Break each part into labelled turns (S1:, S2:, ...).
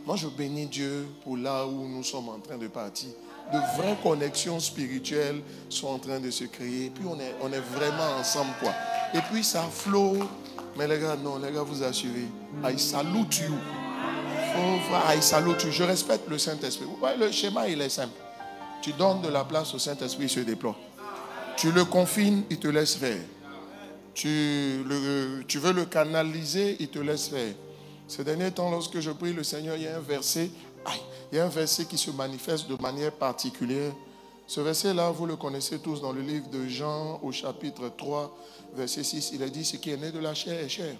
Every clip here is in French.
S1: Moi, je bénis Dieu pour là où nous sommes en train de partir. De vraies connexions spirituelles sont en train de se créer. Puis on est vraiment ensemble, quoi. Et puis ça flot. Mais les gars, non, les gars, vous assurez. I salute you. Oh, frère, I salute you. Je respecte le Saint-Esprit. Vous voyez, le schéma, il est simple. Tu donnes de la place au Saint-Esprit, il se déploie. Tu le confines, il te laisse faire. Tu veux le canaliser, il te laisse faire. Ces derniers temps, lorsque je prie le Seigneur, il y a un verset qui se manifeste de manière particulière. Ce verset-là, vous le connaissez tous dans le livre de Jean, au chapitre 3, verset 6. Il a dit, ce qui est né de la chair est chair,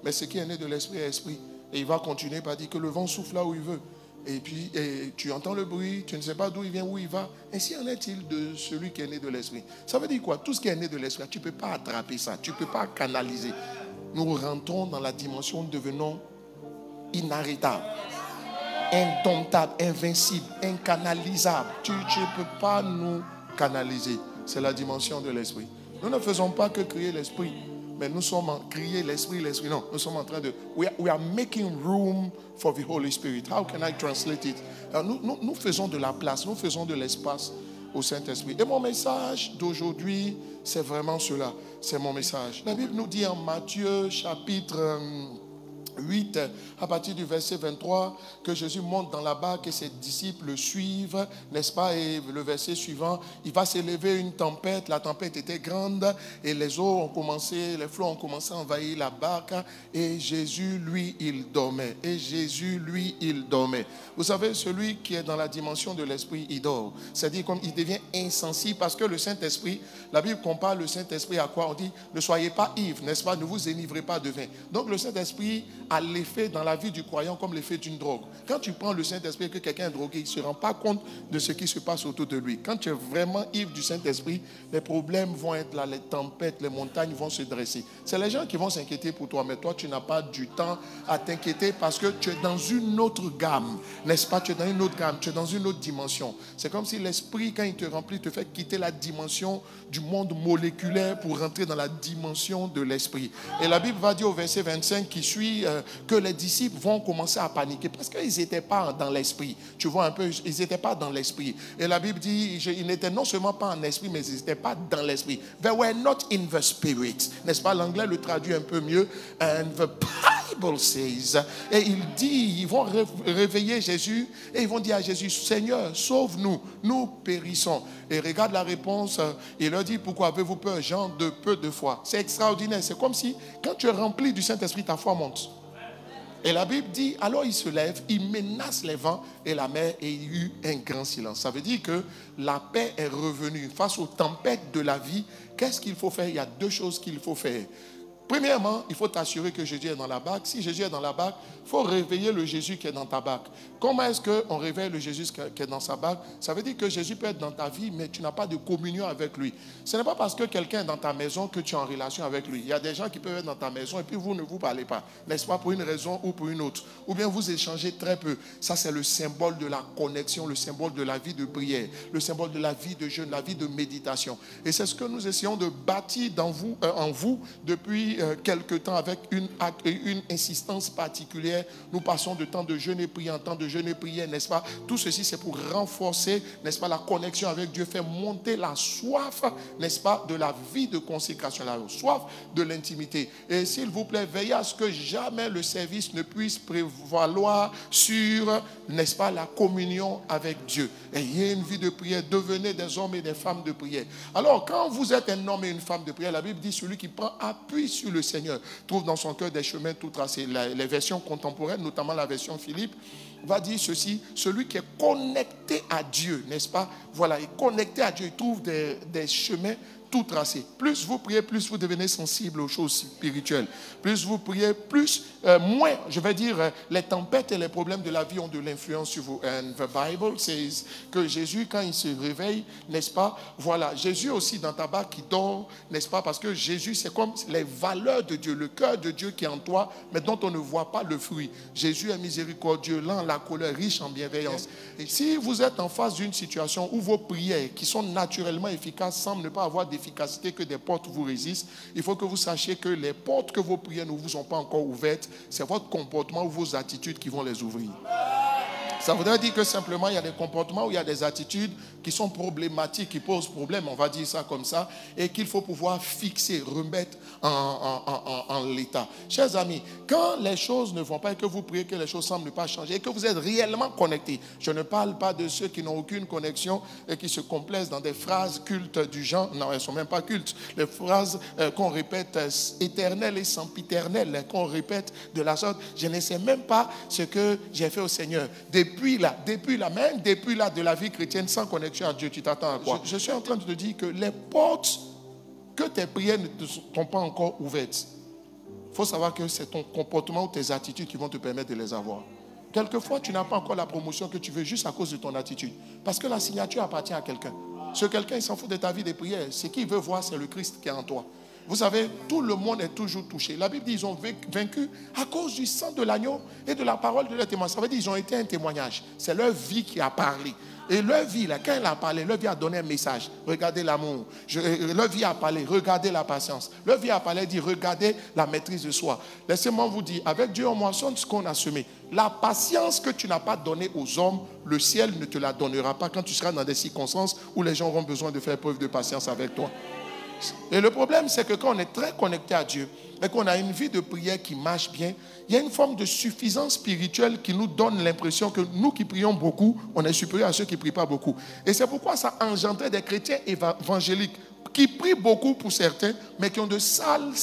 S1: mais ce qui est né de l'esprit est esprit. Et il va continuer par dire que le vent souffle là où il veut. Et puis, tu entends le bruit, tu ne sais pas d'où il vient, où il va. Ainsi en est-il de celui qui est né de l'esprit. Ça veut dire quoi? Tout ce qui est né de l'esprit, tu ne peux pas attraper ça, tu ne peux pas canaliser. Nous rentrons dans la dimension, devenons inarrêtables, indomptables, invincibles, incanalisables. Tu ne peux pas nous canaliser. C'est la dimension de l'esprit. Nous ne faisons pas que crier l'esprit. Mais nous sommes en crier l'esprit. Non, nous sommes en train de... We are making room for the Holy Spirit. How can I translate it? Nous faisons de la place, nous faisons de l'espace au Saint-Esprit. Et mon message d'aujourd'hui, c'est vraiment cela. C'est mon message. La Bible nous dit en Matthieu chapitre 8, à partir du verset 23, que Jésus monte dans la barque et ses disciples le suivent, n'est-ce pas? Et le verset suivant, il va s'élever une tempête, la tempête était grande et les flots ont commencé à envahir la barque et Jésus, lui, il dormait. Vous savez, celui qui est dans la dimension de l'esprit, il dort. C'est-à-dire qu'il devient insensible parce que le Saint-Esprit, la Bible compare le Saint-Esprit à quoi? On dit, ne soyez pas ivres, n'est-ce pas? Ne vous énivrez pas de vin. Donc le Saint-Esprit a l'effet dans la vie du croyant comme l'effet d'une drogue. Quand tu prends le Saint-Esprit et que quelqu'un est drogué, il ne se rend pas compte de ce qui se passe autour de lui. Quand tu es vraiment ivre du Saint-Esprit, les problèmes vont être là, les tempêtes, les montagnes vont se dresser. C'est les gens qui vont s'inquiéter pour toi, mais toi, tu n'as pas du temps à t'inquiéter parce que tu es dans une autre gamme, n'est-ce pas? Tu es dans une autre gamme, tu es dans une autre dimension. C'est comme si l'Esprit, quand il te remplit, te fait quitter la dimension du monde moléculaire pour rentrer dans la dimension de l'Esprit. Et la Bible va dire au verset 25 qui suit que les disciples vont commencer à paniquer parce qu'ils n'étaient pas dans l'esprit. Tu vois un peu, ils n'étaient pas dans l'esprit. Et la Bible dit, ils n'étaient non seulement pas en esprit, mais ils n'étaient pas dans l'esprit. They were not in the spirit. N'est-ce pas? L'anglais le traduit un peu mieux. And the Bible says, et il dit, ils vont réveiller Jésus et ils vont dire à Jésus, Seigneur, sauve-nous, nous périssons. Et regarde la réponse, il leur dit, pourquoi avez-vous peur, gens de peu de foi? C'est extraordinaire. C'est comme si, quand tu es rempli du Saint-Esprit, ta foi monte. Et la Bible dit, alors il se lève, il menace les vents et la mer et il y eut un grand silence. Ça veut dire que la paix est revenue face aux tempêtes de la vie. Qu'est-ce qu'il faut faire? Il y a deux choses qu'il faut faire. Premièrement, il faut t'assurer que Jésus est dans la barque. Si Jésus est dans la barque, il faut réveiller le Jésus qui est dans ta barque. Comment est-ce qu'on réveille le Jésus qui est dans sa barque? Ça veut dire que Jésus peut être dans ta vie, mais tu n'as pas de communion avec lui. Ce n'est pas parce que quelqu'un est dans ta maison que tu es en relation avec lui. Il y a des gens qui peuvent être dans ta maison et puis vous ne vous parlez pas, n'est-ce pas, pour une raison ou pour une autre. Ou bien vous échangez très peu. Ça, c'est le symbole de la connexion, le symbole de la vie de prière, le symbole de la vie de jeûne, la vie de méditation. Et c'est ce que nous essayons de bâtir en vous depuis quelque temps avec une insistance particulière. Nous passons de temps de jeûne et prière en temps de jeûne et prière, n'est-ce pas? Tout ceci, c'est pour renforcer, n'est-ce pas, la connexion avec Dieu, faire monter la soif, n'est-ce pas, de la vie de consécration, la soif de l'intimité. Et s'il vous plaît, veillez à ce que jamais le service ne puisse prévaloir sur, n'est-ce pas, la communion avec Dieu. Ayez une vie de prière, devenez des hommes et des femmes de prière. Alors, quand vous êtes un homme et une femme de prière, la Bible dit, celui qui prend appui sur le Seigneur trouve dans son cœur des chemins tout tracés. Les versions contemporaines, notamment la version Philippe, va dire ceci, celui qui est connecté à Dieu, n'est-ce pas? Voilà, il est connecté à Dieu, il trouve des chemins tout tracé. Plus vous priez, plus vous devenez sensible aux choses spirituelles. Plus vous priez, moins, je vais dire, les tempêtes et les problèmes de la vie ont de l'influence sur vous. And the Bible says que Jésus, quand il se réveille, n'est-ce pas, voilà, Jésus aussi dans ta barque qui dort, n'est-ce pas, parce que Jésus, c'est comme les valeurs de Dieu, le cœur de Dieu qui est en toi, mais dont on ne voit pas le fruit. Jésus est miséricordieux, lent la colère, riche en bienveillance. Et si vous êtes en face d'une situation où vos prières, qui sont naturellement efficaces, semblent ne pas avoir d'efficacité, que des portes vous résistent, il faut que vous sachiez que les portes que vos prières ne vous ont pas encore ouvertes, c'est votre comportement ou vos attitudes qui vont les ouvrir. Ça voudrait dire que simplement il y a des comportements ou il y a des attitudes qui sont problématiques, qui posent problème, on va dire ça comme ça, et qu'il faut pouvoir fixer, remettre en l'état. Chers amis, quand les choses ne vont pas et que vous priez que les choses ne semblent pas changer et que vous êtes réellement connectés, je ne parle pas de ceux qui n'ont aucune connexion et qui se complaisent dans des phrases cultes du genre, non, elles ne sont même pas cultes, les phrases qu'on répète éternelles et sempiternelles, qu'on répète de la sorte, je ne sais même pas ce que j'ai fait au Seigneur. Depuis là, même depuis là de la vie chrétienne sans connexion à Dieu, tu t'attends à quoi? Je suis en train de te dire que les portes que tes prières ne te sont pas encore ouvertes. Il faut savoir que c'est ton comportement ou tes attitudes qui vont te permettre de les avoir. Quelquefois, tu n'as pas encore la promotion que tu veux juste à cause de ton attitude. Parce que la signature appartient à quelqu'un. Ce quelqu'un, il s'en fout de ta vie de prière. Ce qu'il veut voir, c'est le Christ qui est en toi. Vous savez, tout le monde est toujours touché. La Bible dit qu'ils ont vaincu à cause du sang de l'agneau et de la parole de leur témoignage. Ça veut dire qu'ils ont été un témoignage. C'est leur vie qui a parlé. Et leur vie, là, quand elle a parlé, leur vie a donné un message. Regardez l'amour. Leur vie a parlé. Regardez la patience. Leur vie a parlé, dit regardez la maîtrise de soi. Laissez-moi vous dire, avec Dieu, on moissonne ce qu'on a semé. La patience que tu n'as pas donnée aux hommes, le ciel ne te la donnera pas quand tu seras dans des circonstances où les gens auront besoin de faire preuve de patience avec toi. Et le problème, c'est que quand on est très connecté à Dieu et qu'on a une vie de prière qui marche bien, il y a une forme de suffisance spirituelle qui nous donne l'impression que nous qui prions beaucoup, on est supérieur à ceux qui ne prient pas beaucoup. Et c'est pourquoi ça engendrait des chrétiens évangéliques qui prient beaucoup pour certains, mais qui ont de sales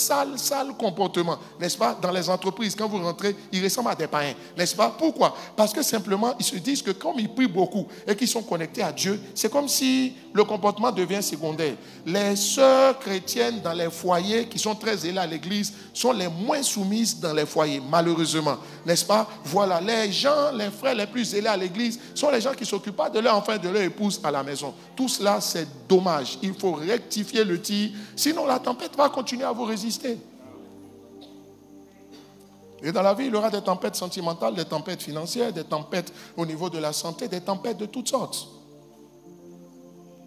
S1: comportements, n'est-ce pas? Dans les entreprises, quand vous rentrez, ils ressemblent à des païens, n'est-ce pas? Pourquoi? Parce que simplement, ils se disent que comme ils prient beaucoup et qu'ils sont connectés à Dieu, c'est comme si le comportement devient secondaire. Les sœurs chrétiennes dans les foyers qui sont très zélées à l'église sont les moins soumises dans les foyers, malheureusement, n'est-ce pas? Voilà, les gens, les frères les plus zélés à l'église sont les gens qui ne s'occupent pas de leur enfant et de leur épouse à la maison. Tout cela, c'est dommage. Il faut rectifier le tir, sinon la tempête va continuer à vous résister. Et dans la vie, il y aura des tempêtes sentimentales, des tempêtes financières, des tempêtes au niveau de la santé, des tempêtes de toutes sortes.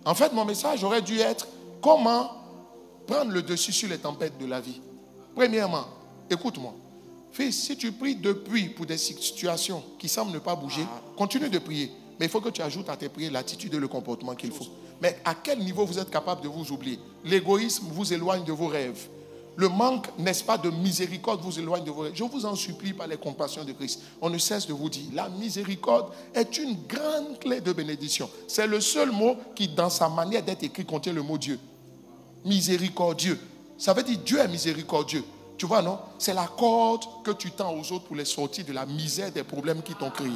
S1: En fait, mon message aurait dû être comment prendre le dessus sur les tempêtes de la vie. Premièrement, écoute-moi. Fils, si tu pries depuis pour des situations qui semblent ne pas bouger, continue de prier. Mais il faut que tu ajoutes à tes prières l'attitude et le comportement qu'il faut. Mais à quel niveau vous êtes capable de vous oublier? L'égoïsme vous éloigne de vos rêves. Le manque, n'est-ce pas, de miséricorde vous éloigne de vos rêves. Je vous en supplie par les compassions de Christ. On ne cesse de vous dire, la miséricorde est une grande clé de bénédiction. C'est le seul mot qui, dans sa manière d'être écrit, contient le mot Dieu. Miséricordieux. Ça veut dire Dieu est miséricordieux. Tu vois, non? C'est la corde que tu tends aux autres pour les sortir de la misère des problèmes qui t'ont créé.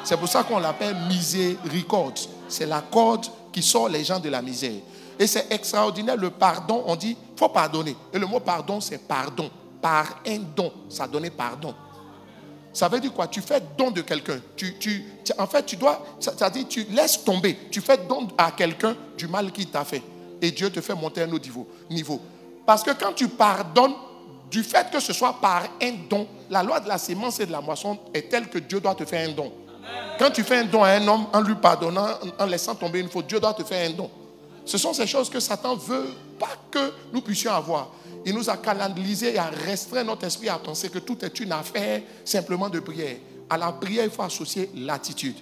S1: C'est pour ça qu'on l'appelle miséricorde. C'est la corde qui sort les gens de la misère. Et c'est extraordinaire, le pardon, on dit, il faut pardonner. Et le mot pardon, c'est pardon. Par un don, ça donne pardon. Ça veut dire quoi? Tu fais don de quelqu'un. En fait, tu dois, c'est-à-dire tu laisses tomber. Tu fais don à quelqu'un du mal qu'il t'a fait. Et Dieu te fait monter à un autre niveau. Parce que quand tu pardonnes, du fait que ce soit par un don, la loi de la sémence et de la moisson est telle que Dieu doit te faire un don. Quand tu fais un don à un homme, en lui pardonnant, en laissant tomber une faute, Dieu doit te faire un don. Ce sont ces choses que Satan ne veut pas que nous puissions avoir. Il nous a canalisé et a restreint notre esprit à penser que tout est une affaire simplement de prière. À la prière, il faut associer l'attitude.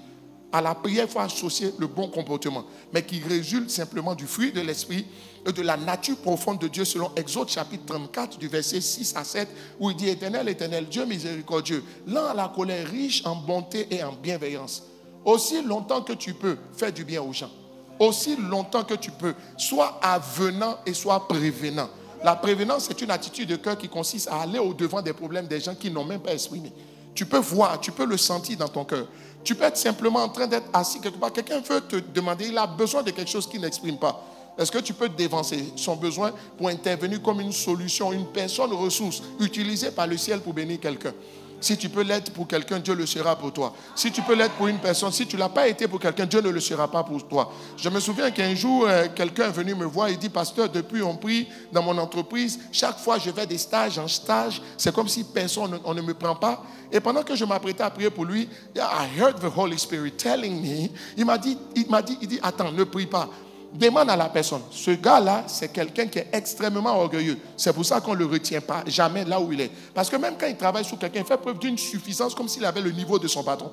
S1: À la prière, il faut associer le bon comportement, mais qui résulte simplement du fruit de l'esprit et de la nature profonde de Dieu selon Exode chapitre 34 du verset 6 à 7 où il dit Éternel, Éternel, Dieu miséricordieux, lent à la colère, riche en bonté et en bienveillance. Aussi longtemps que tu peux, fais du bien aux gens. Aussi longtemps que tu peux, sois avenant et sois prévenant. La prévenance, c'est une attitude de cœur qui consiste à aller au-devant des problèmes des gens qui n'ont même pas exprimé. Tu peux voir, tu peux le sentir dans ton cœur. Tu peux être simplement en train d'être assis quelque part. Quelqu'un veut te demander, il a besoin de quelque chose qu'il n'exprime pas. Est-ce que tu peux dévancer son besoin pour intervenir comme une solution, une personne ressource utilisée par le ciel pour bénir quelqu'un? Si tu peux l'être pour quelqu'un, Dieu le sera pour toi. Si tu peux l'être pour une personne, si tu ne l'as pas été pour quelqu'un, Dieu ne le sera pas pour toi. Je me souviens qu'un jour, quelqu'un est venu me voir et dit, pasteur, depuis on prie dans mon entreprise, chaque fois je vais des stages en stage, c'est comme si personne, on ne me prend pas. Et pendant que je m'apprêtais à prier pour lui, I heard the Holy Spirit telling me, il dit, attends, ne prie pas. Demande à la personne. Ce gars-là, c'est quelqu'un qui est extrêmement orgueilleux. C'est pour ça qu'on ne le retient pas jamais là où il est. Parce que même quand il travaille sur quelqu'un, il fait preuve d'une suffisance comme s'il avait le niveau de son patron.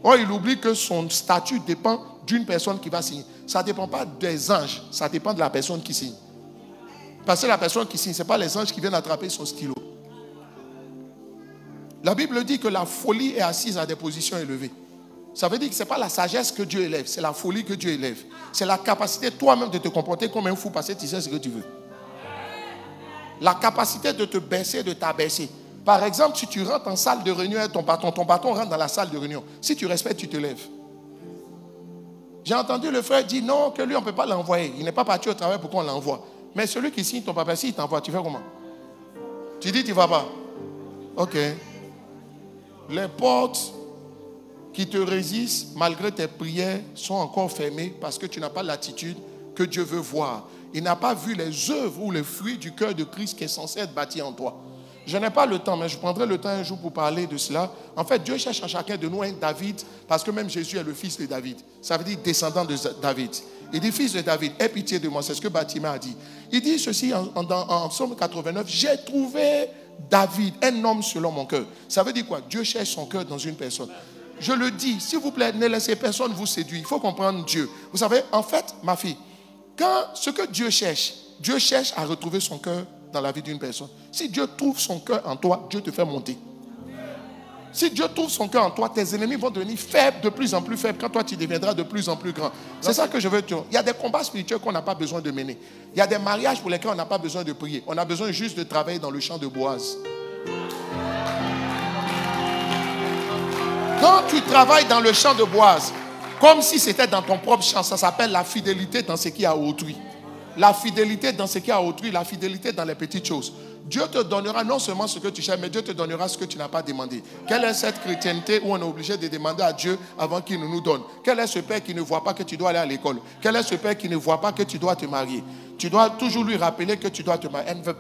S1: Or, il oublie que son statut dépend d'une personne qui va signer. Ça ne dépend pas des anges, ça dépend de la personne qui signe. Parce que la personne qui signe, ce n'est pas les anges qui viennent attraper son stylo. La Bible dit que la folie est assise à des positions élevées. Ça veut dire que ce n'est pas la sagesse que Dieu élève, c'est la folie que Dieu élève. C'est la capacité toi-même de te comporter comme un fou parce que tu sais ce que tu veux. La capacité de te baisser, de t'abaisser. Par exemple, si tu rentres en salle de réunion avec ton patron rentre dans la salle de réunion. Si tu respectes, tu te lèves. J'ai entendu le frère dire non, que lui, on ne peut pas l'envoyer. Il n'est pas parti au travail pour qu'on l'envoie. Mais celui qui signe ton papier, s'il t'envoie, tu fais comment? Tu dis, tu ne vas pas. Ok. Les portes qui te résistent, malgré tes prières, sont encore fermées parce que tu n'as pas l'attitude que Dieu veut voir. Il n'a pas vu les œuvres ou les fruits du cœur de Christ qui est censé être bâti en toi. Je n'ai pas le temps, mais je prendrai le temps un jour pour parler de cela. En fait, Dieu cherche à chacun de nous un David, parce que même Jésus est le fils de David. Ça veut dire descendant de David. Il dit, fils de David, aie pitié de moi. C'est ce que Batimée a dit. Il dit ceci en Psaume 89, j'ai trouvé David, un homme selon mon cœur. Ça veut dire quoi? Dieu cherche son cœur dans une personne. Je le dis, s'il vous plaît, ne laissez personne vous séduire. Il faut comprendre Dieu. Vous savez, en fait, ma fille, quand ce que Dieu cherche à retrouver son cœur dans la vie d'une personne. Si Dieu trouve son cœur en toi, Dieu te fait monter. Si Dieu trouve son cœur en toi, tes ennemis vont devenir faibles, de plus en plus faibles, quand toi tu deviendras de plus en plus grand. C'est ça que je veux te dire. Il y a des combats spirituels qu'on n'a pas besoin de mener. Il y a des mariages pour lesquels on n'a pas besoin de prier. On a besoin juste de travailler dans le champ de Boaz. Quand tu travailles dans le champ de Boaz, comme si c'était dans ton propre champ, ça s'appelle la fidélité dans ce qui a autrui. La fidélité dans ce qui a autrui, la fidélité dans les petites choses. Dieu te donnera non seulement ce que tu cherches, mais Dieu te donnera ce que tu n'as pas demandé. Quelle est cette chrétienté où on est obligé de demander à Dieu avant qu'il nous donne? Quel est ce père qui ne voit pas que tu dois aller à l'école? Quel est ce père qui ne voit pas que tu dois te marier? Tu dois toujours lui rappeler que tu dois te marier. And the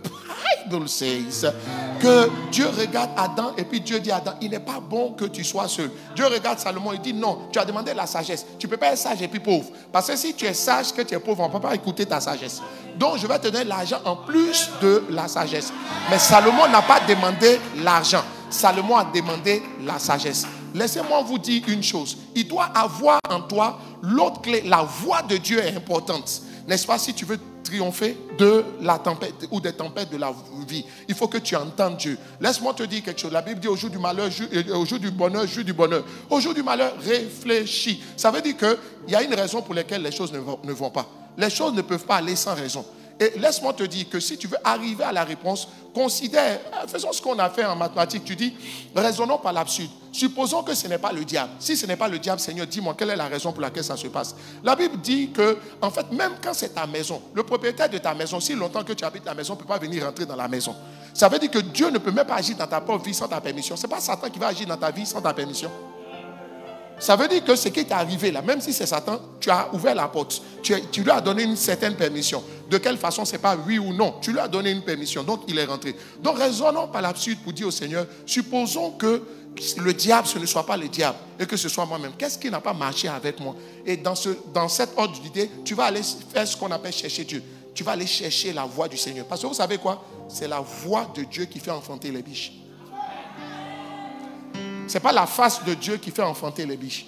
S1: Bible says que Dieu regarde Adam et puis Dieu dit à Adam, il n'est pas bon que tu sois seul. Dieu regarde Salomon et dit non, tu as demandé la sagesse. Tu ne peux pas être sage et puis pauvre. Parce que si tu es sage, que tu es pauvre, on ne peut pas écouter ta sagesse. Donc je vais te donner l'argent en plus de la sagesse. Mais Salomon n'a pas demandé l'argent. Salomon a demandé la sagesse. Laissez-moi vous dire une chose. Il doit avoir en toi l'autre clé. La voix de Dieu est importante. N'est-ce pas, si tu veux triompher de la tempête ou des tempêtes de la vie, il faut que tu entendes Dieu. Laisse-moi te dire quelque chose. La Bible dit au jour du malheur, au jour du bonheur, jour du bonheur. Au jour du malheur, réfléchis. Ça veut dire qu'il y a une raison pour laquelle les choses ne vont pas. Les choses ne peuvent pas aller sans raison. Et laisse-moi te dire que si tu veux arriver à la réponse, considère, faisons ce qu'on a fait en mathématiques. Tu dis, raisonnons par l'absurde. Supposons que ce n'est pas le diable. Si ce n'est pas le diable, Seigneur, dis-moi quelle est la raison pour laquelle ça se passe. La Bible dit que, en fait, même quand c'est ta maison, le propriétaire de ta maison, si longtemps que tu habites la maison, ne peut pas venir rentrer dans la maison. Ça veut dire que Dieu ne peut même pas agir dans ta propre vie sans ta permission. Ce n'est pas Satan qui va agir dans ta vie sans ta permission. Ça veut dire que ce qui t'est arrivé là, même si c'est Satan, tu as ouvert la porte. Tu lui as donné une certaine permission. De quelle façon, ce n'est pas oui ou non. Tu lui as donné une permission, donc il est rentré. Donc raisonnons par l'absurde pour dire au Seigneur, supposons que le diable, ce ne soit pas le diable et que ce soit moi-même. Qu'est-ce qui n'a pas marché avec moi? Et dans cette ordre d'idée, tu vas aller faire ce qu'on appelle chercher Dieu. Tu vas aller chercher la voix du Seigneur. Parce que vous savez quoi? C'est la voix de Dieu qui fait enfanter les biches. Ce n'est pas la face de Dieu qui fait enfanter les biches.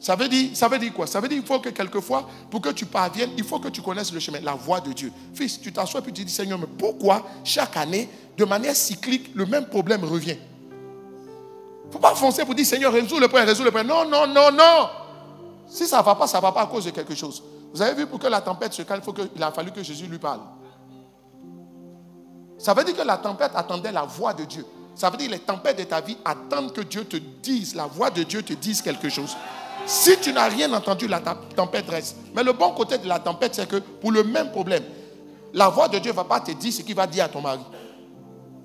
S1: Ça veut dire quoi? Ça veut dire qu'il faut que quelquefois, pour que tu parviennes, il faut que tu connaisses le chemin, la voix de Dieu. Fils, tu t'assois et puis tu dis, Seigneur, mais pourquoi chaque année, de manière cyclique, le même problème revient? Il ne faut pas foncer pour dire, Seigneur, résous le problème, résous le problème. Non, non, non, non. Si ça ne va pas, ça ne va pas à cause de quelque chose. Vous avez vu, pour que la tempête se calme, il a fallu que Jésus lui parle. Ça veut dire que la tempête attendait la voix de Dieu. Ça veut dire que les tempêtes de ta vie attendent que Dieu te dise, la voix de Dieu te dise quelque chose. Si tu n'as rien entendu, la tempête reste. Mais le bon côté de la tempête, c'est que pour le même problème, la voix de Dieu ne va pas te dire ce qu'il va dire à ton mari.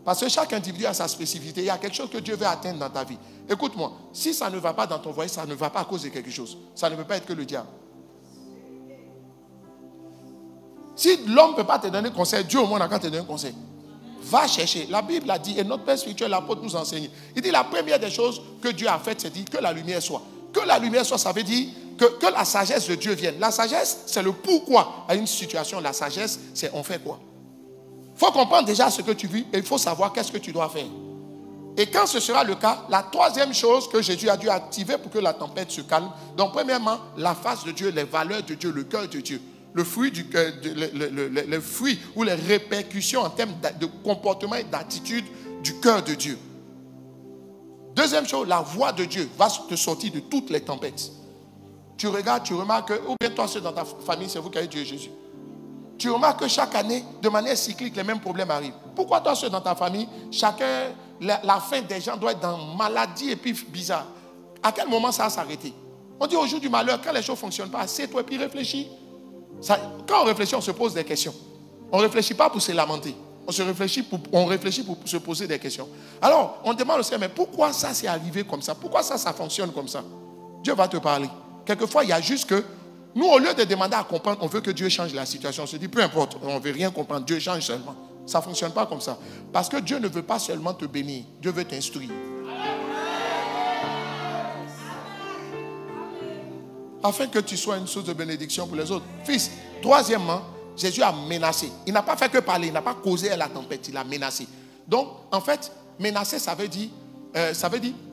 S1: Parce que chaque individu a sa spécificité. Il y a quelque chose que Dieu veut atteindre dans ta vie. Écoute-moi, si ça ne va pas dans ton foyer, ça ne va pas à cause de quelque chose. Ça ne peut pas être que le diable. Si l'homme ne peut pas te donner conseil, Dieu au moins n'a qu'à te donner un conseil. Va chercher. La Bible a dit, et notre Père spirituel, l'apôtre nous enseigne. Il dit la première des choses que Dieu a faites, c'est dire que la lumière soit. Que la lumière soit, ça veut dire que la sagesse de Dieu vienne. La sagesse, c'est le pourquoi à une situation. La sagesse, c'est on fait quoi. Il faut comprendre déjà ce que tu vis et il faut savoir qu'est-ce que tu dois faire. Et quand ce sera le cas, la troisième chose que Jésus a dû activer pour que la tempête se calme, donc premièrement, la face de Dieu, les valeurs de Dieu, le cœur de Dieu. Le fruit du cœur, le fruit ou les répercussions en termes de comportement et d'attitude du cœur de Dieu. Deuxième chose, la voix de Dieu va te sortir de toutes les tempêtes. Tu regardes, tu remarques que, ou bien toi seul dans ta famille, c'est vous qui avez Dieu et Jésus. Tu remarques que chaque année, de manière cyclique, les mêmes problèmes arrivent. Pourquoi toi seul dans ta famille, chacun, la fin des gens doit être dans maladie et puis bizarre. À quel moment ça va s'arrêter? On dit au jour du malheur, quand les choses ne fonctionnent pas, assieds-toi et puis réfléchis. Quand on réfléchit, on se pose des questions. On ne réfléchit pas pour se lamenter. On réfléchit pour se poser des questions. Alors, on demande au Seigneur, mais pourquoi ça s'est arrivé comme ça? Pourquoi ça fonctionne comme ça? Dieu va te parler. Quelquefois, il y a juste que, nous, au lieu de demander à comprendre, on veut que Dieu change la situation. On se dit, peu importe, on ne veut rien comprendre, Dieu change seulement. Ça ne fonctionne pas comme ça. Parce que Dieu ne veut pas seulement te bénir, Dieu veut t'instruire. Afin que tu sois une source de bénédiction pour les autres. Fils, troisièmement, Jésus a menacé. Il n'a pas fait que parler, il n'a pas causé la tempête, il a menacé. Donc, en fait, menacer, ça veut dire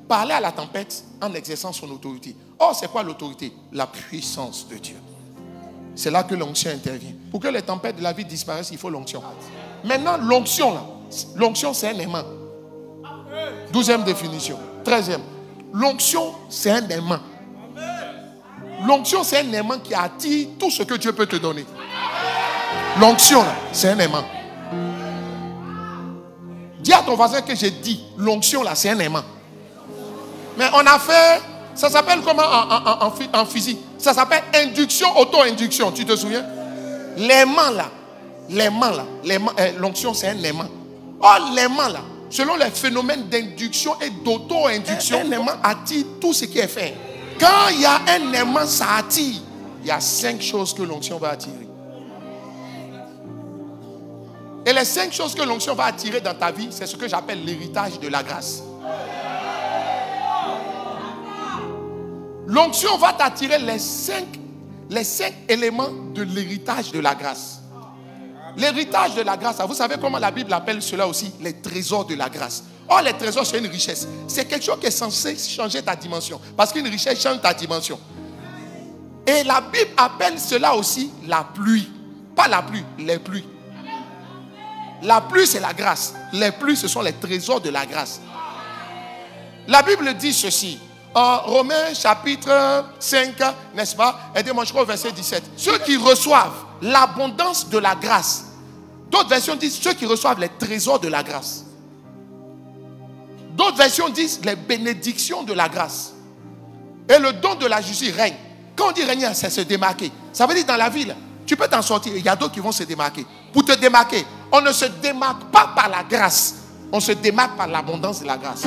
S1: parler à la tempête en exerçant son autorité. Or, c'est quoi l'autorité? La puissance de Dieu. C'est là que l'onction intervient. Pour que les tempêtes de la vie disparaissent, il faut l'onction. Maintenant, l'onction, c'est un aimant. 12e définition. 13e. L'onction, c'est un aimant. L'onction, c'est un aimant qui attire tout ce que Dieu peut te donner. L'onction, c'est un aimant. Dis à ton voisin que j'ai dit, l'onction, là, c'est un aimant. Mais on a fait, ça s'appelle comment en physique? Ça s'appelle induction, auto-induction. Tu te souviens? L'aimant, là, l'onction, c'est un aimant. Or, l'aimant, là, selon les phénomènes d'induction et d'auto-induction, un aimant attire tout ce qui est fait. Quand il y a un aimant, ça attire. Il y a 5 choses que l'onction va attirer. Et les 5 choses que l'onction va attirer dans ta vie, c'est ce que j'appelle l'héritage de la grâce. L'onction va t'attirer les 5 éléments de l'héritage de la grâce. L'héritage de la grâce, vous savez comment la Bible appelle cela aussi? Les trésors de la grâce. Or, les trésors, c'est une richesse. C'est quelque chose qui est censé changer ta dimension. Parce qu'une richesse change ta dimension. Et la Bible appelle cela aussi la pluie. Pas la pluie, les pluies. La pluie, c'est la grâce. Les pluies, ce sont les trésors de la grâce. La Bible dit ceci. En Romains chapitre 5, n'est-ce pas? Aidez-moi, je crois au verset 17. Ceux qui reçoivent l'abondance de la grâce. D'autres versions disent ceux qui reçoivent les trésors de la grâce. D'autres versions disent les bénédictions de la grâce. Et le don de la justice règne. Quand on dit régner, c'est se démarquer. Ça veut dire dans la ville, tu peux t'en sortir. Il y a d'autres qui vont se démarquer. Pour te démarquer, on ne se démarque pas par la grâce. On se démarque par l'abondance de la grâce.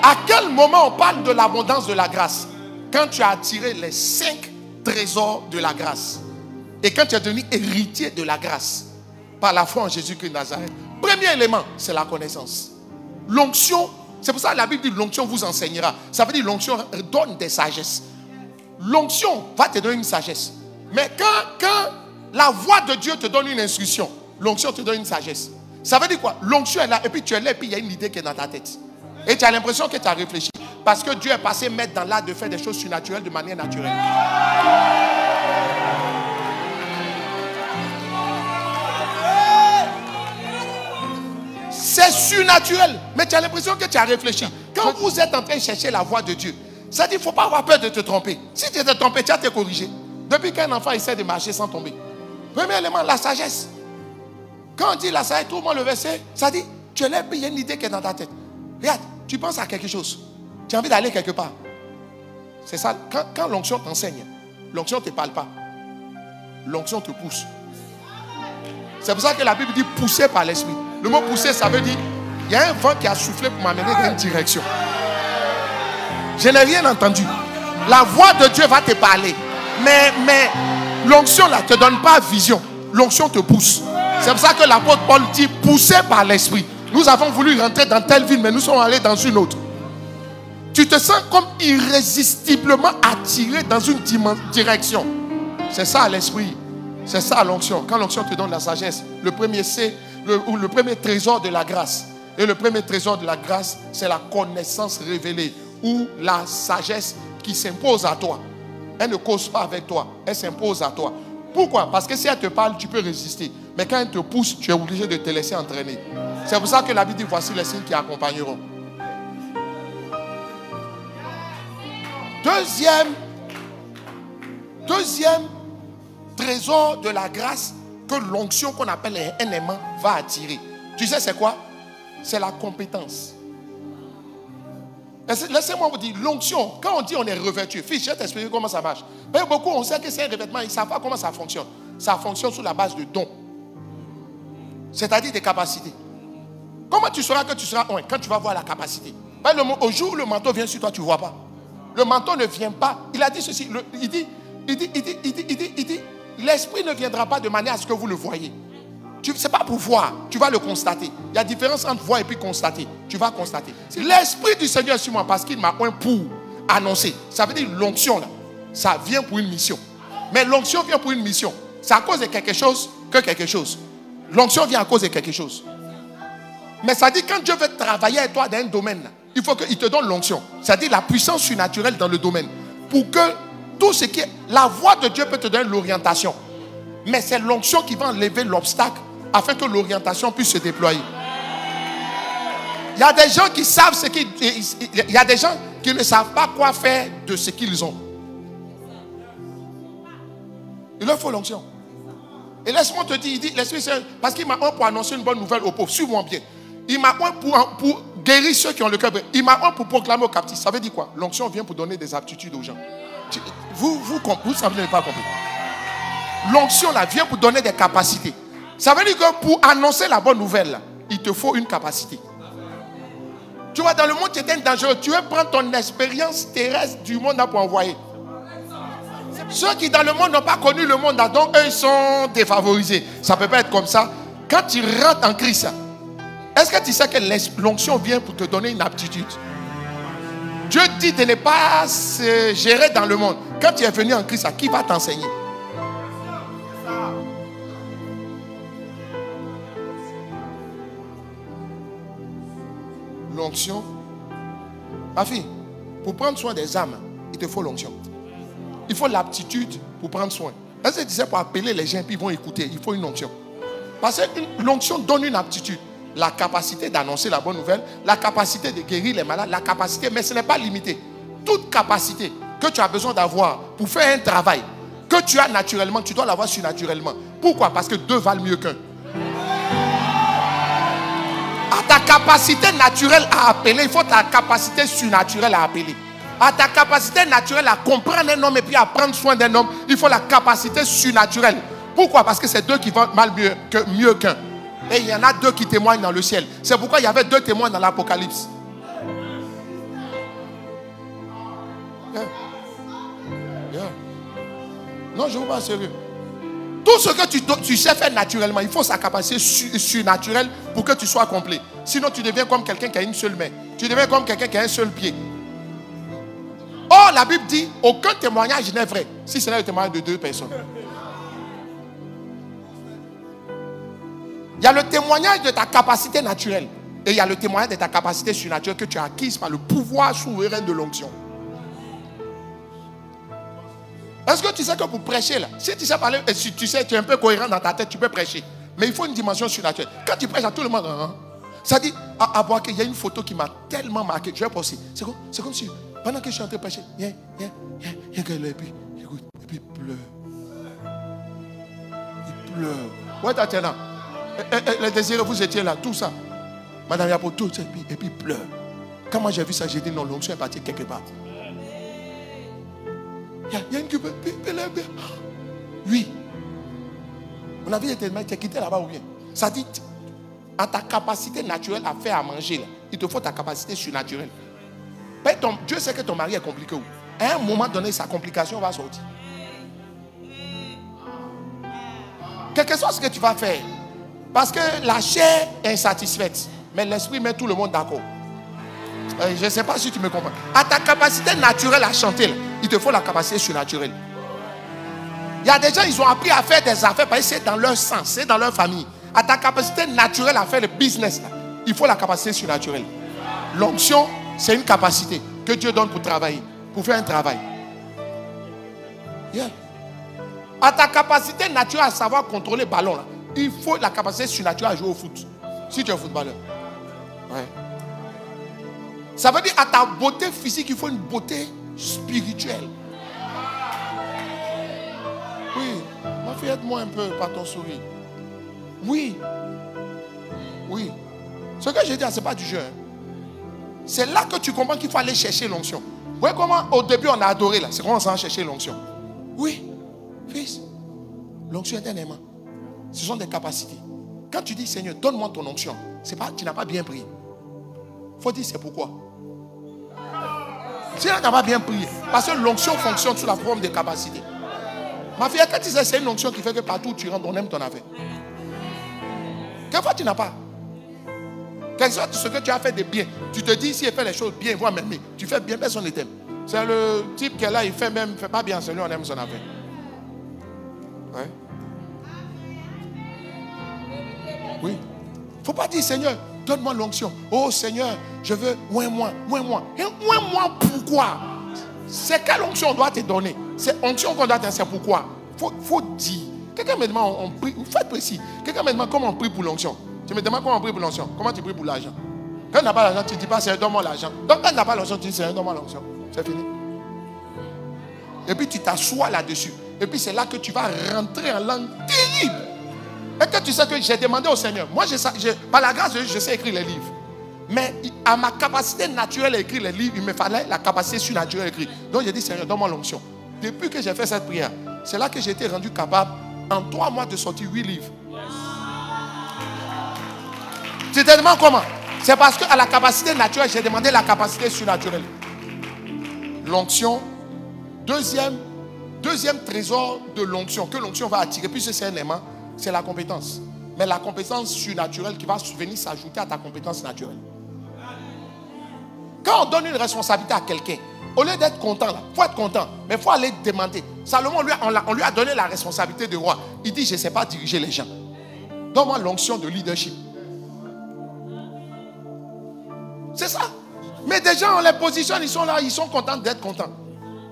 S1: À quel moment on parle de l'abondance de la grâce? Quand tu as attiré les 5 trésors de la grâce. Et quand tu es devenu héritier de la grâce. Par la foi en Jésus-Christ de Nazareth. Premier élément, c'est la connaissance. L'onction, c'est pour ça que la Bible dit l'onction vous enseignera. Ça veut dire l'onction donne des sagesses. L'onction va te donner une sagesse. Mais quand la voix de Dieu te donne une instruction, l'onction te donne une sagesse. Ça veut dire quoi? L'onction est là et puis tu es là et puis il y a une idée qui est dans ta tête. Et tu as l'impression que tu as réfléchi. Parce que Dieu est passé maître dans l'art de faire des choses surnaturelles de manière naturelle. C'est surnaturel. Mais tu as l'impression que tu as réfléchi. Quand vous êtes en train de chercher la voix de Dieu, ça dit qu'il ne faut pas avoir peur de te tromper. Si tu t'es trompé, tu as été corrigé. Depuis qu'un enfant essaie de marcher sans tomber. Premier élément, la sagesse. Quand on dit la sagesse, tout le monde le verset, ça dit, tu es là, il y a une idée qui est dans ta tête. Regarde, tu penses à quelque chose. Tu as envie d'aller quelque part. C'est ça. Quand l'onction t'enseigne, l'onction ne te parle pas. L'onction te pousse. C'est pour ça que la Bible dit pousser par l'esprit. Le mot pousser, ça veut dire il y a un vent qui a soufflé pour m'amener dans une direction. Je n'ai rien entendu. La voix de Dieu va te parler. Mais l'onction là ne te donne pas vision. L'onction te pousse. C'est pour ça que l'apôtre Paul dit pousser par l'esprit. Nous avons voulu rentrer dans telle ville, mais nous sommes allés dans une autre. Tu te sens comme irrésistiblement attiré dans une direction. C'est ça l'esprit. C'est ça l'onction. Quand l'onction te donne la sagesse, le premier C, le premier trésor de la grâce. Et le premier trésor de la grâce, c'est la connaissance révélée ou la sagesse qui s'impose à toi. Elle ne cause pas avec toi, elle s'impose à toi. Pourquoi? Parce que si elle te parle, tu peux résister. Mais quand elle te pousse, tu es obligé de te laisser entraîner. C'est pour ça que la Bible dit, voici les signes qui accompagneront. Deuxième trésor de la grâce que l'onction qu'on appelle un aimant va attirer. Tu sais c'est quoi? C'est la compétence. Laissez-moi vous dire, l'onction, quand on dit on est revêtu, fils, je vais t'expliquer comment ça marche. Mais beaucoup, on sait que c'est un revêtement, ils ne savent pas comment ça fonctionne. Ça fonctionne sur la base de dons. C'est-à-dire des capacités. Comment tu sauras que tu seras un quand tu vas voir la capacité? Au jour où le manteau vient sur toi, tu ne vois pas. Le manteau ne vient pas. Il a dit ceci, il dit, l'esprit ne viendra pas de manière à ce que vous le voyez. Ce n'est pas pour voir, tu vas le constater. Il y a différence entre voir et puis constater. Tu vas constater. L'esprit du Seigneur est sur moi parce qu'il m'a oint pour annoncer. Ça veut dire l'onction là, ça vient pour une mission. Mais l'onction vient pour une mission. C'est à cause de quelque chose que quelque chose. L'onction vient à cause de quelque chose. Mais ça dit quand Dieu veut travailler avec toi dans un domaine, il faut qu'il te donne l'onction. C'est-à-dire la puissance surnaturelle dans le domaine. Pour que tout ce qui est... La voix de Dieu peut te donner l'orientation. Mais c'est l'onction qui va enlever l'obstacle afin que l'orientation puisse se déployer. Il y a des gens qui savent ce qu'ils... Il y a des gens qui ne savent pas quoi faire de ce qu'ils ont. Il leur faut l'onction. Et laisse-moi te dire, il dit, l'Esprit Saint, parce qu'il m'a un pour annoncer une bonne nouvelle aux pauvres. Suis-moi bien. Il m'a un pour guérir ceux qui ont le cœur. Il m'a un pour proclamer aux captifs. Ça veut dire quoi? L'onction vient pour donner des aptitudes aux gens. Vous savez pas compris. L'onction là vient pour donner des capacités. Ça veut dire que pour annoncer la bonne nouvelle, là, il te faut une capacité. Tu vois, dans le monde, tu es dangereux. Tu veux prendre ton expérience terrestre du monde là pour envoyer. Ceux qui dans le monde n'ont pas connu le monde là, donc eux ils sont défavorisés. Ça ne peut pas être comme ça. Quand tu rentres en Christ, est-ce que tu sais que l'onction vient pour te donner une aptitude? Dieu dit de ne pas se gérer dans le monde. Quand tu es venu en Christ, qui va t'enseigner? L'onction. Ma fille, pour prendre soin des âmes, il te faut l'onction. Il faut l'aptitude pour prendre soin. Est-ce que tu sais, pour appeler les gens, puis ils vont écouter, il faut une onction. Parce que l'onction donne une aptitude. La capacité d'annoncer la bonne nouvelle, la capacité de guérir les malades, la capacité, mais ce n'est pas limité. Toute capacité que tu as besoin d'avoir pour faire un travail que tu as naturellement, tu dois l'avoir surnaturellement. Pourquoi? Parce que deux valent mieux qu'un. À ta capacité naturelle à appeler, il faut ta capacité surnaturelle à appeler. À ta capacité naturelle à comprendre un homme et puis à prendre soin d'un homme, il faut la capacité surnaturelle. Pourquoi? Parce que c'est deux qui vont mieux qu'un. Et il y en a deux qui témoignent dans le ciel. C'est pourquoi il y avait deux témoins dans l'Apocalypse. Yeah. Yeah. Non, je vous parle sérieux. Tout ce que tu sais faire naturellement, il faut sa capacité surnaturelle pour que tu sois complet. Sinon, tu deviens comme quelqu'un qui a une seule main. Tu deviens comme quelqu'un qui a un seul pied. Or, la Bible dit, aucun témoignage n'est vrai si ce n'est le témoignage de deux personnes. Il y a le témoignage de ta capacité naturelle et il y a le témoignage de ta capacité surnaturelle que tu as acquise par le pouvoir souverain de l'onction. Est-ce que tu sais que pour prêcher là, si tu sais parler, et si tu sais, tu es un peu cohérent dans ta tête, tu peux prêcher. Mais il faut une dimension surnaturelle. Quand tu prêches à tout le monde, ça dit, à Boaké, il y a une photo qui m'a tellement marqué. Je vais poster. C'est comme si, pendant que je suis en train de prêcher, il y a un gars là, et puis, écoute, et puis il pleure. Il pleure. Ouais, t'as là. Les désirs, vous étiez là, tout ça. Madame Yapo, tout ça, et puis il pleure. Quand moi j'ai vu ça, j'ai dit non, l'onction est partie quelque part. Il y a une qui peut. Oui. Mon avis était tu es quitté là-bas ou bien? Ça dit, en ta capacité naturelle à faire à manger, là, il te faut ta capacité surnaturelle. Dieu sait que ton mari est compliqué. À un moment donné, sa complication va sortir. Quel que soit ce que tu vas faire. Parce que la chair est insatisfaite. Mais l'esprit met tout le monde d'accord. Je ne sais pas si tu me comprends. À ta capacité naturelle à chanter, là, il te faut la capacité surnaturelle. Il y a des gens, ils ont appris à faire des affaires parce que c'est dans leur sang, c'est dans leur famille. À ta capacité naturelle à faire le business, là, il faut la capacité surnaturelle. L'onction, c'est une capacité que Dieu donne pour travailler, pour faire un travail. Yeah. À ta capacité naturelle à savoir contrôler le ballon, là, il faut la capacité surnaturelle à jouer au foot. Si tu es footballeur. Ouais. Ça veut dire à ta beauté physique, il faut une beauté spirituelle. Oui. Ma fille, aide-moi un peu par ton sourire. Oui. Oui. Ce que j'ai dit, ce n'est pas du jeu. Hein. C'est là que tu comprends qu'il faut aller chercher l'onction. Vous voyez comment au début on a adoré là. C'est comment on s'en chercher l'onction. Oui. Fils. L'onction est un aimant. Ce sont des capacités. Quand tu dis Seigneur, donne-moi ton onction, c'est pas, tu n'as pas bien prié. Il faut dire c'est pourquoi. Si tu n'as pas bien prié, parce que l'onction fonctionne sous la forme des capacités. Ma fille, quand tu sais, c'est une onction qui fait que partout où tu rentres, on aime ton affaire. Quelquefois, tu n'as pas. Quelquefois, ce que tu as fait de bien, tu te dis, si elle fait les choses bien, il va m'aimer. Tu fais bien, personne ne t'aime. C'est le type qui est là, il fait même, fait pas bien, celui on aime son affaire. Ouais. Oui. Il ne faut pas dire, Seigneur, donne-moi l'onction. Oh Seigneur, je veux moins. Et moins pourquoi? C'est quelle onction on doit te donner? C'est onction qu'on doit te donner, c'est pourquoi? Faut dire. Quelqu'un me demande, on prie, faites précis. Quelqu'un me demande comment on prie pour l'onction. Tu me demandes comment on prie pour l'onction. Comment tu pries pour l'argent? Quand tu n'as pas l'argent, tu ne dis pas, Seigneur, donne-moi l'argent. Donc quand tu n'as pas l'onction, tu dis, Seigneur, donne-moi l'onction. C'est fini. Et puis tu t'assois là-dessus. Et puis c'est là que tu vas rentrer en langue terrible. Et que tu sais que j'ai demandé au Seigneur. Moi, par la grâce de Dieu, je sais écrire les livres. Mais à ma capacité naturelle à écrire les livres, il me fallait la capacité surnaturelle à écrire. Donc j'ai dit, Seigneur, donne-moi l'onction. Depuis que j'ai fait cette prière, c'est là que j'ai été rendu capable, en 3 mois, de sortir 8 livres. Tu te demandes comment? C'est parce qu'à la capacité naturelle, j'ai demandé la capacité surnaturelle. L'onction. Deuxième trésor de l'onction, que l'onction va attirer, puisque c'est un aimant, c'est la compétence. Mais la compétence surnaturelle qui va venir s'ajouter à ta compétence naturelle. Quand on donne une responsabilité à quelqu'un, au lieu d'être content, il faut être content, mais il faut aller demander. Salomon, on lui a donné la responsabilité de roi. Il dit, je ne sais pas diriger les gens. Donne-moi l'onction de leadership. C'est ça. Mais des gens, on les positionne, ils sont là, ils sont contents d'être contents.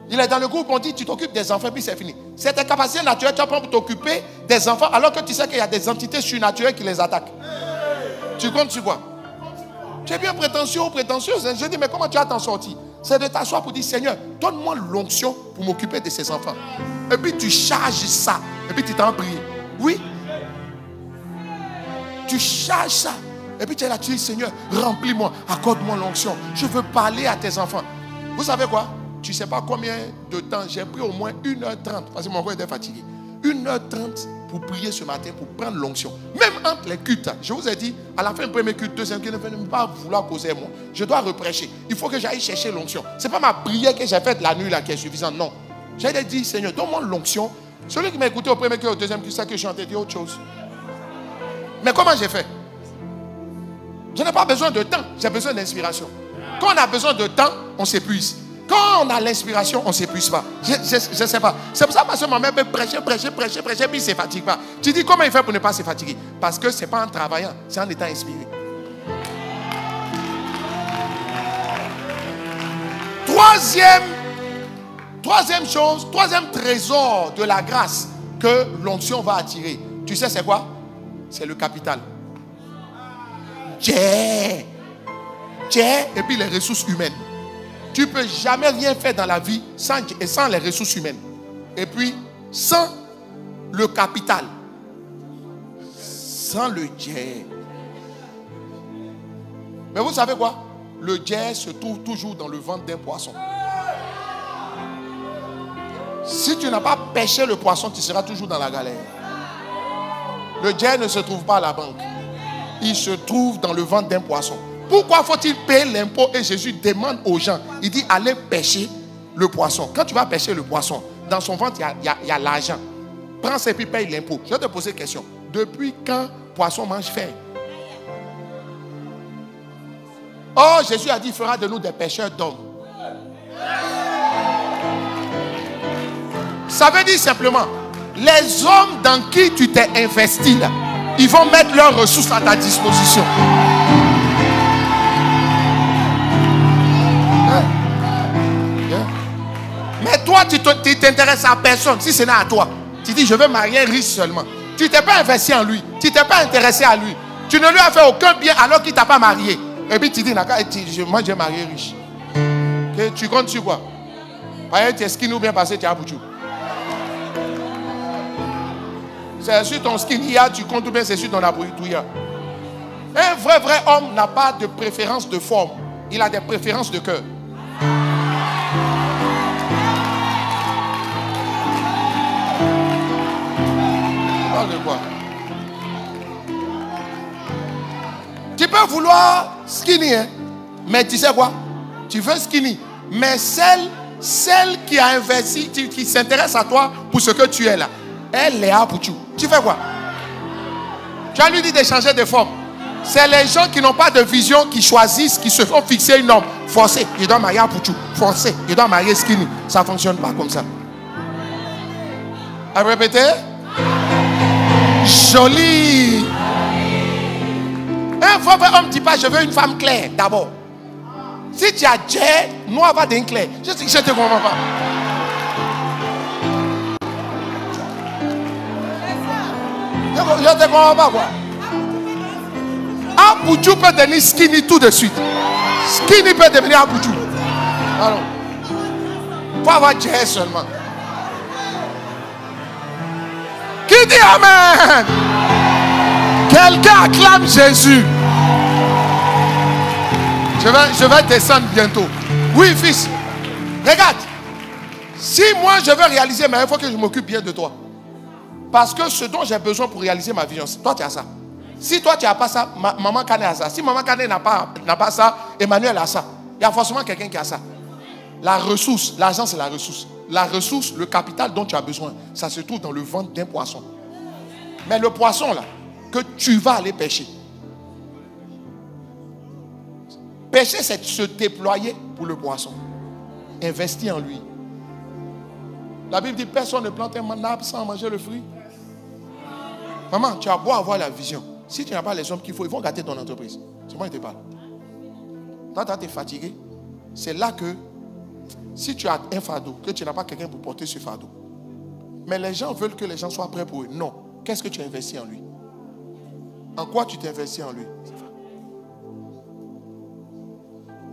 S1: Il est dans le groupe, on dit, tu t'occupes des enfants, puis c'est fini. C'est ta capacité naturelle, tu apprends pour t'occuper des enfants, alors que tu sais qu'il y a des entités surnaturelles qui les attaquent. Tu comptes sur quoi? Tu es bien prétentieuse. Je dis, mais comment tu vas t'en sortir? C'est de t'asseoir pour dire, Seigneur, donne-moi l'onction pour m'occuper de ces enfants. Et puis tu charges ça. Et puis tu t'en pries. Oui. Tu charges ça. Et puis tu es là, tu dis, Seigneur, remplis-moi, accorde-moi l'onction. Je veux parler à tes enfants. Vous savez quoi? Tu ne sais pas combien de temps j'ai pris, au moins 1h30, parce que mon corps était fatigué. 1h30 pour prier ce matin, pour prendre l'onction. Même entre les cultes, je vous ai dit, à la fin du premier culte, deuxième culte, ne vais pas vouloir causer moi. Je dois reprêcher. Il faut que j'aille chercher l'onction. Ce n'est pas ma prière que j'ai faite la nuit là qui est suffisante, non. J'ai dit, Seigneur, donne-moi l'onction. Celui qui m'a écouté au premier culte, au deuxième culte, c'est que je chantais, dit autre chose. Mais comment j'ai fait? Je n'ai pas besoin de temps, j'ai besoin d'inspiration. Quand on a besoin de temps, on s'épuise. Quand on a l'inspiration, on ne s'épuise pas. Je ne sais pas. C'est pour ça que ma mère peut prêcher, puis il ne se fatigue pas. Tu dis comment il fait pour ne pas se fatiguer? Parce que ce n'est pas en travaillant, c'est en étant inspiré. Troisième trésor de la grâce que l'onction va attirer. Tu sais c'est quoi? C'est le capital. Et puis les ressources humaines. Tu ne peux jamais rien faire dans la vie sans les ressources humaines. Et puis, sans le capital. Sans le jet. Mais vous savez quoi? Le jet se trouve toujours dans le ventre d'un poisson. Si tu n'as pas pêché le poisson, tu seras toujours dans la galère. Le jet ne se trouve pas à la banque. Il se trouve dans le ventre d'un poisson. Pourquoi faut-il payer l'impôt? Et Jésus demande aux gens, il dit, allez pêcher le poisson. Quand tu vas pêcher le poisson, dans son ventre, il y a l'argent. Prends ça et puis paye l'impôt. Je vais te poser une question. Depuis quand poisson mange fer? Oh, Jésus a dit, il fera de nous des pêcheurs d'hommes. Ça veut dire simplement, les hommes dans qui tu t'es investi là, Ils vont mettre leurs ressources à ta disposition. Mais toi, tu t'intéresses à personne. Si ce n'est à toi, tu dis je veux marier un riche seulement. Tu ne t'es pas investi en lui. Tu ne t'es pas intéressé à lui. Tu ne lui as fait aucun bien alors qu'il ne t'a pas marié. Et puis tu dis moi j'ai marié riche. Okay? Tu comptes sur quoi? Par exemple, tu es skinny ou bien passé, tu as bouchou. C'est sur ton skinny, tu comptes ou bien c'est sur ton abouitouya. Un vrai homme n'a pas de préférence de forme. Il a des préférences de cœur. De quoi? Tu peux vouloir skinny, hein? Mais tu sais quoi? Tu veux skinny, mais celle qui a investi, qui s'intéresse à toi pour ce que tu es là, elle est à Pouchou. Tu fais quoi? Tu as lui dit d'échanger de forme. C'est les gens qui n'ont pas de vision qui choisissent, qui se font fixer une norme. Forcé, je dois marier à Pouchou. Forcé, je dois marier skinny. Ça ne fonctionne pas comme ça. À répéter? Joli. Un vrai homme ne dit pas je veux une femme claire d'abord. Si tu as Jay, noir va d'un clair. Je ne te comprends pas. Je ne te comprends pas quoi. Abouchou peut devenir skinny tout de suite. Skinny peut devenir Abouchou. Alors, il faut avoir Jay seulement. Qui dit Amen? Quelqu'un acclame Jésus. Je vais descendre bientôt. Oui, fils. Regarde. Si moi je veux réaliser, mais il faut que je m'occupe bien de toi. Parce que ce dont j'ai besoin pour réaliser ma vision, toi tu as ça. Si toi tu n'as pas ça, maman Kane a ça. Si maman Kane n'a pas ça, Emmanuel a ça. Il y a forcément quelqu'un qui a ça. La ressource, l'argent c'est la ressource. La ressource, le capital dont tu as besoin, ça se trouve dans le ventre d'un poisson. Mais le poisson là, que tu vas aller pêcher. Pêcher, c'est se déployer pour le poisson. Investir en lui. La Bible dit, personne ne plante un arbre sans manger le fruit. Maman, tu as beau avoir la vision. Si tu n'as pas les hommes qu'il faut, ils vont gâter ton entreprise. C'est moi qui te parle. Quand tu es fatigué, c'est là que, si tu as un fardeau, que tu n'as pas quelqu'un pour porter ce fardeau. Mais les gens veulent que les gens soient prêts pour eux. Non. Qu'est-ce que tu as investi en lui? En quoi tu t'investis en lui?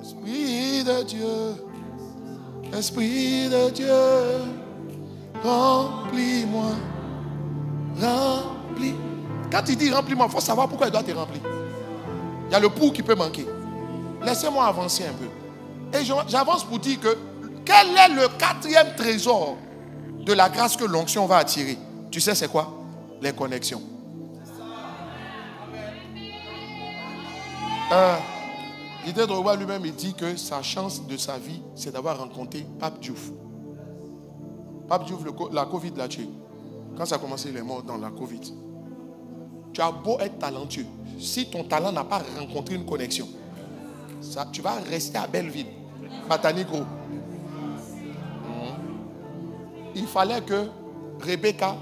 S1: Esprit de Dieu, Esprit de Dieu, remplis-moi, remplis. Quand il dit remplis-moi, il faut savoir pourquoi il doit te remplir. Il y a le pour qui peut manquer. Laissez-moi avancer un peu. Et j'avance pour dire que quel est le quatrième trésor de la grâce que l'onction va attirer? Tu sais c'est quoi? Les connexions. Guidé Drogba lui-même, il dit que sa chance de sa vie, c'est d'avoir rencontré Pape Diouf. Pape Diouf, la Covid l'a tué. Quand ça a commencé, il est mort dans la Covid. Tu as beau être talentueux. Si ton talent n'a pas rencontré une connexion, tu vas rester à Belleville, Batanigro. Il fallait que Rebecca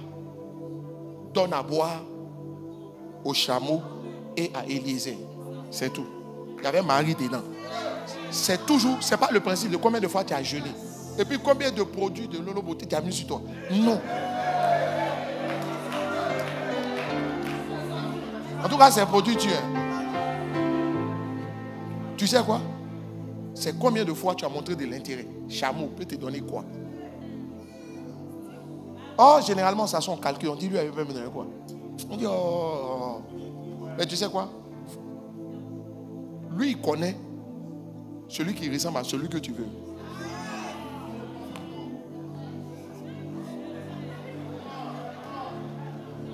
S1: donne à boire au chameau et à Élysée. C'est tout. Il y avait Marie dedans. C'est toujours, c'est pas le principe de combien de fois tu as jeûné. Et puis combien de produits de Lolo Beauté tu as mis sur toi. Non. En tout cas, c'est un produit tu es. Tu sais quoi? C'est combien de fois tu as montré de l'intérêt. Chameau peut te donner quoi? Oh, généralement, ça son calcul. On dit lui, il peut me donner quoi? On dit, oh. Mais tu sais quoi? Lui, il connaît celui qui ressemble à celui que tu veux.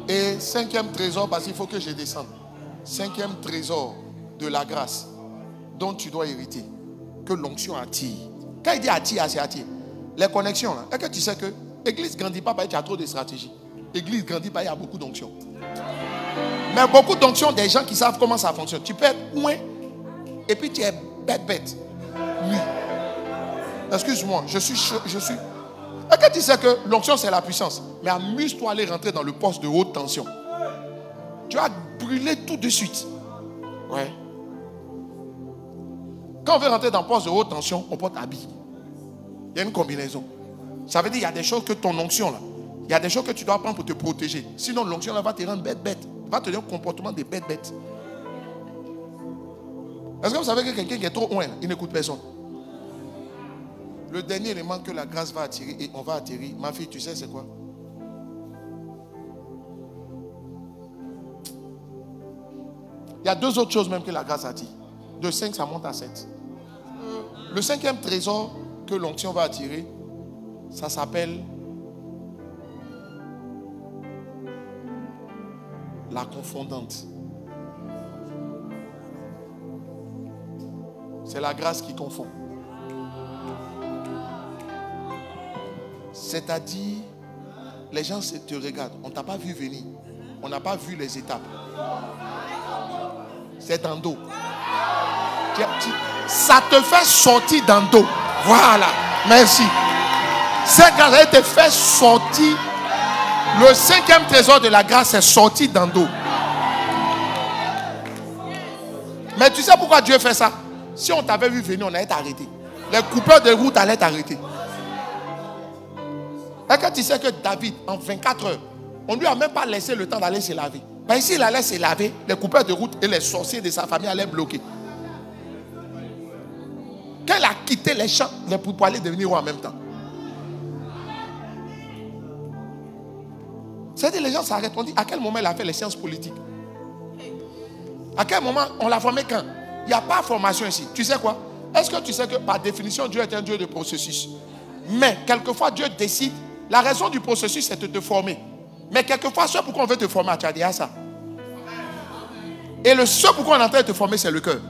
S1: Et cinquième trésor, parce qu'il faut que je descende. Cinquième trésor de la grâce dont tu dois hériter, que l'onction attire. Quand il dit attire, c'est attire. Les connexions, là. Est-ce que tu sais que l'église ne grandit pas parce qu'il y a trop de stratégies? L'église grandit parce qu'il y a beaucoup d'onctions. Mais beaucoup d'onctions, des gens qui savent comment ça fonctionne. Tu peux être loin et puis tu es bête. Oui. Excuse-moi, je suis. Est-ce que tu sais que l'onction c'est la puissance? Mais amuse-toi à aller rentrer dans le poste de haute tension. Tu vas brûler tout de suite. Ouais. Quand on veut rentrer dans le poste de haute tension, on porte habit. Il y a une combinaison. Ça veut dire qu'il y a des choses que ton onction là, il y a des choses que tu dois prendre pour te protéger. Sinon l'onction là va te rendre bête. Va te donner un comportement de bête. Est-ce que vous savez que quelqu'un qui est trop loin, il n'écoute personne? Le dernier élément que la grâce va attirer et on va atterrir. Ma fille, tu sais c'est quoi? Il y a deux autres choses même que la grâce attire. De 5, ça monte à 7. Le 5e trésor que l'onction va attirer, ça s'appelle la confondante. C'est la grâce qui confond. C'est-à-dire, les gens te regardent. On ne t'a pas vu venir. On n'a pas vu les étapes. C'est dans le dos. Ça te fait sortir dans le dos. Voilà. Merci. Cette grâce, elle te fait sortir. Le 5e trésor de la grâce est sorti dans le dos. Mais tu sais pourquoi Dieu fait ça? Si on t'avait vu venir, on allait t'arrêter. Les coupeurs de route allaient t'arrêter. Et quand tu sais que David, en 24 heures, on ne lui a même pas laissé le temps d'aller se laver. Ben, s'il allait se laver, les coupeurs de route et les sorciers de sa famille allaient bloquer. Quand il a quitté les champs, les pour aller devenir roi en même temps. C'est-à-dire, les gens s'arrêtent. On dit, à quel moment il a fait les sciences politiques? À quel moment on l'a formé quand? Il n'y a pas de formation ici. Tu sais quoi? Est-ce que tu sais que par définition, Dieu est un Dieu de processus? Mais quelquefois, Dieu décide. La raison du processus, c'est de te former. Mais quelquefois, ce pourquoi on veut te former, tu as dit à ça. Et le seul pourquoi on est en train de te former, c'est le cœur.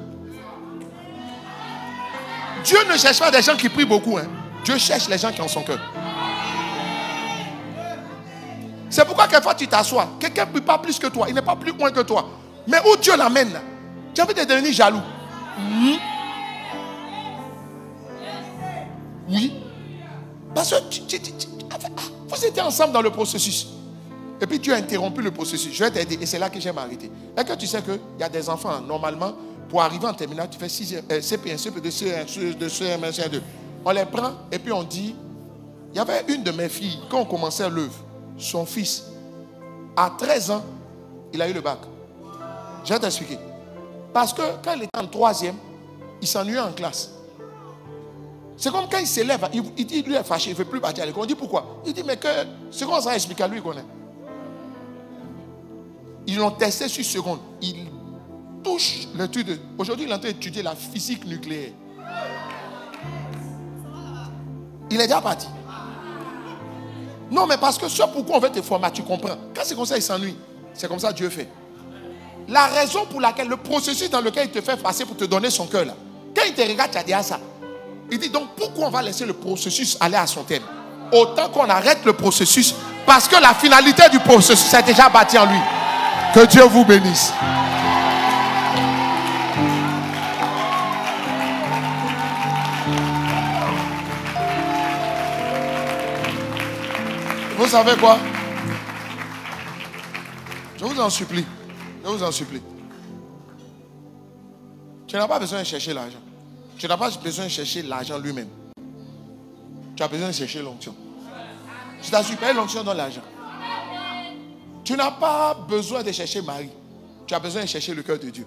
S1: Dieu ne cherche pas des gens qui prient beaucoup. Hein. Dieu cherche les gens qui ont son cœur. C'est pourquoi quelquefois tu t'assois. Quelqu'un ne prie pas plus que toi. Il n'est pas plus loin que toi. Mais où Dieu l'amène, tu as envie de devenir jaloux. Oui. Parce que vous étiez ensemble dans le processus. Et puis Dieu a interrompu le processus. Je vais t'aider. Et c'est là que j'aime arrêter. Est-ce que tu sais qu'il y a des enfants, normalement, pour arriver en terminale, tu fais CP1, CP2, CE1, CM1, CM2. On les prend et puis on dit, il y avait une de mes filles, quand on commençait l'œuvre, son fils, à 13 ans, il a eu le bac. Je vais t'expliquer. Parce que quand il était en 3e, il s'ennuyait en classe. C'est comme quand il s'élève, il dit, lui est fâché, il ne veut plus partir à l'école. On dit pourquoi? Il dit, mais que, c'est comment ça explique à lui qu'on est. Ils l'ont testé sur seconde. Il touche l'étude. Aujourd'hui, il est en train d'étudier la physique nucléaire. Il est déjà parti. Non, mais parce que ce pourquoi on veut te former, tu comprends. Quand c'est comme ça, il s'ennuie. C'est comme ça Dieu fait. La raison pour laquelle, le processus dans lequel il te fait passer pour te donner son cœur là. Quand il te regarde, tu as dit à ça. Il dit donc pourquoi on va laisser le processus aller à son terme? Autant qu'on arrête le processus, parce que la finalité du processus est déjà bâtie en lui. Que Dieu vous bénisse. Vous savez quoi? Je vous en supplie. Je vous en supplie. Tu n'as pas besoin de chercher l'argent. Tu n'as pas besoin de chercher l'argent lui-même. Tu as besoin de chercher l'onction. Je t'assure, payer l'onction dans l'argent. Tu n'as pas besoin de chercher Marie. Tu as besoin de chercher le cœur de Dieu.